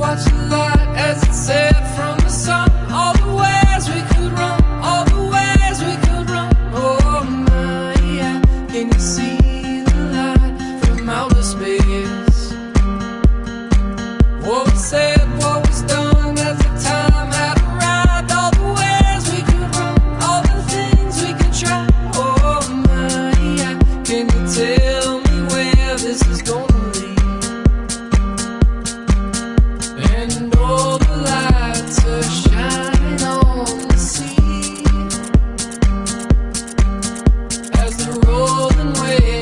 watch the light as it set from the sun. All the ways we could run, all the ways we could run. Oh my, yeah. Can you see the light from outer space? What was said, what was done as the time had arrived. All the ways we could run, all the things we could try. Oh my, yeah. Can you tell me where this is gonna lead? And all the lights are shining on the sea as the rolling waves